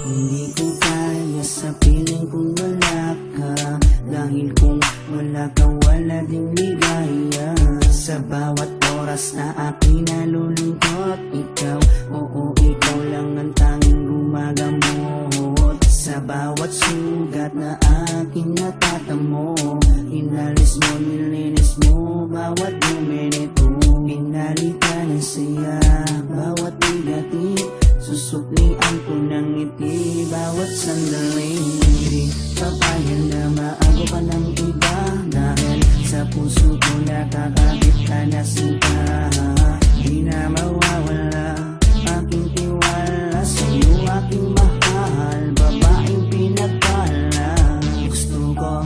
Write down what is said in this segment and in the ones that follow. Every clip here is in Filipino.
Hindi ko kaya sa piling kung wala ka, dahil kung wala ka wala ding ligaya. Sa bawat oras na aking nalulungkot, ikaw, oo ikaw lang ang tanging gumagamot. Sa bawat sugat na aking natatamo, inalis mo, nilinis mo bawat minuto. Pinalita ng saya bawat negative, susuklian ko ng ngiti bawat sandali. Hindi papayag na maago ka ng iba, dahil sa puso ko nakakabit ka na sinta. Di na mawawala aking tiwala sa'yo, aking mahal, babaeng pinagpala. Gusto ko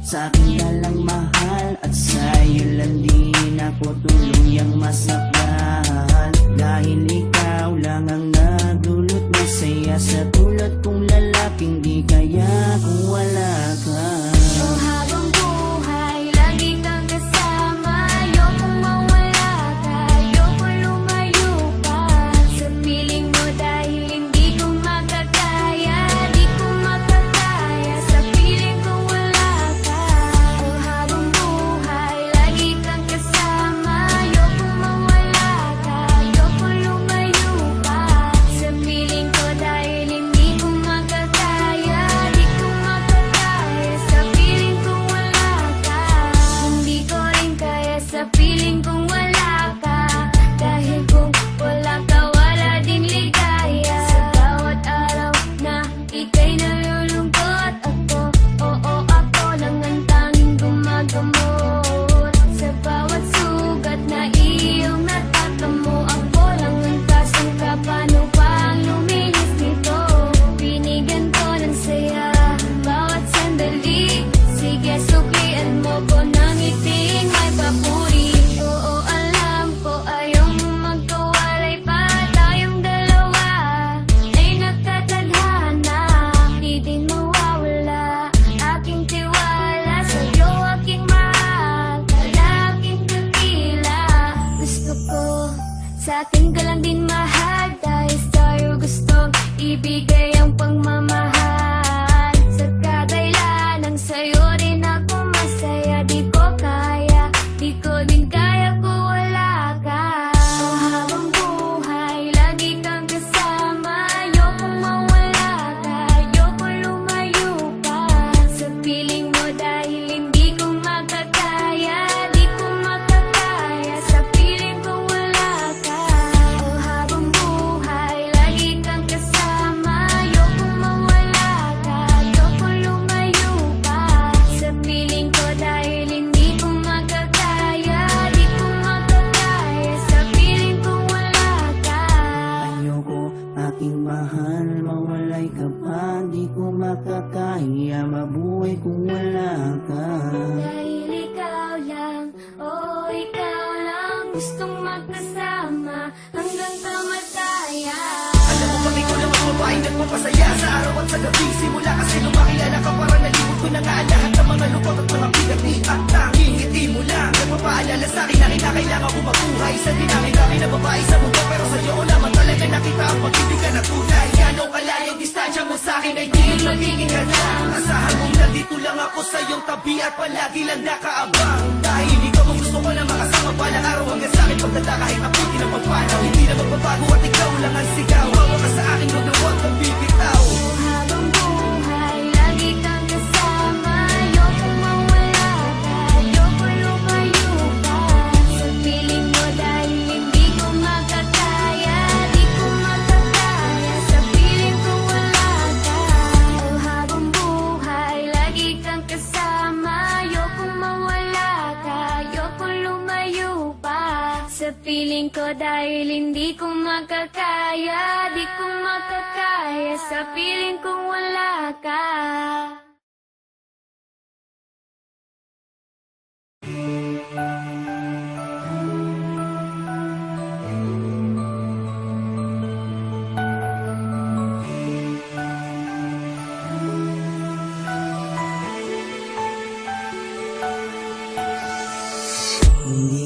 sa akin na lang mahal, at sa'yo lang din ako tuluyang masakal. Dahil ikaw lang ang nagdulot ng saya, sa tulad kong lalaking di kaya kung wala ka. Oh, habang buhay, lagi kang kasama. Ayokong mawala ka, ayokong lumayo pa sa piling mo, dahil hindi ko makakaya, di ko makakaya sa piling kung wala ka. Oh, habang buhay, lagi kang kasama. Ayokong mawala ka, ayokong lumayo pa sa piling ko, dahil hindi ko makakaya, di ko makakaya sa piling kung wala ka. Hindi ko rin kaya sa piling kung wala ka, dahil kung wala ka wala din ligaya. Sa bawat araw na ika'y nalulungkot, ako, oo ako lang ang tanging gumagamot. Sa bawat sugat na iyong natatamo, ako lang ang kasangka. Paano pa ang luminis nito? Binigyan ko ng saya bawat sandali. Sige, suklian mo ko ng ngiting may papuri. Oo, alam ko ayaw mo magkawalay pa, tayong dalawa ay nagkatadhana. Di din mawawala aking tiwala sa'yo, aking mahal, lalaking dakila. Gusto ko sa atin ka lang din mahal, dahil sa'yo gustong ibigay ang pagmamahal. Sa kadailan ng sa'yo rin ako masaya, di ko kaya, di ko din kaya kung wala ka. Oh, habang buhay, lagi kang kasama. Ayokong mawala ka, ayokong lumayo pa sa piling mo, dahil hindi ko makakaya, di ko makakaya sa piling kung wala ka. Oh, habang buhay, lagi kang kasama. Ayokong mawala ka, ayokong lumayo pa sa piling ko, dahil hindi ko makakaya, di ko makakaya sa piling kung wala ka. Ayoko aking mahal, mawalay ka pa, di ko makakaya mabuhay kung wala ka. Dahil ikaw lang, oh ikaw lang, gustong magkasama hanggang kamataya. Alam mo bang ikaw lang ang babaeng nagpapasaya sa araw at sa gabi? Simula kasi nung makilala ka, parang nalimot ko na nga ang lahat ng mga lungkot at mga pinagni. At tanging ngiti mo lang nagpapaalala sa'kin na kinakailangan ko mabuhay sa dinamik-dami na babae sa mundo. Pero sa'yo ko naman talaga nakita ang pag-ibig na tunay. Gano'ng kalayang distansya mo sa'kin ay di magiging ganang. Asahan mong nandito lang ako sa iyong tabi at palagi lang nakaabang. Dahil ikaw ang gusto ko na makasama balang araw hanggang sa'kin pagdala kahit abutin ang pagpanaw. Hindi na magbabago at ikaw lang ang sigaw. Hawa ka sa aking huwag na huwag kang bibitaw. Habang buhay, lagi kang kasama. Ayokong mawala ka, ayokong lumayo pa sa piling mo, dahil hindi ko makakaya, di ko makakaya sa piling kung wala ka. Oh, habang buhay, lagi kang kasama. Ayokong mawala ka, ayokong lumayo pa sa piling ko, dahil hindi ko makakaya, di ko makakaya sa piling kung wala ka. Hindi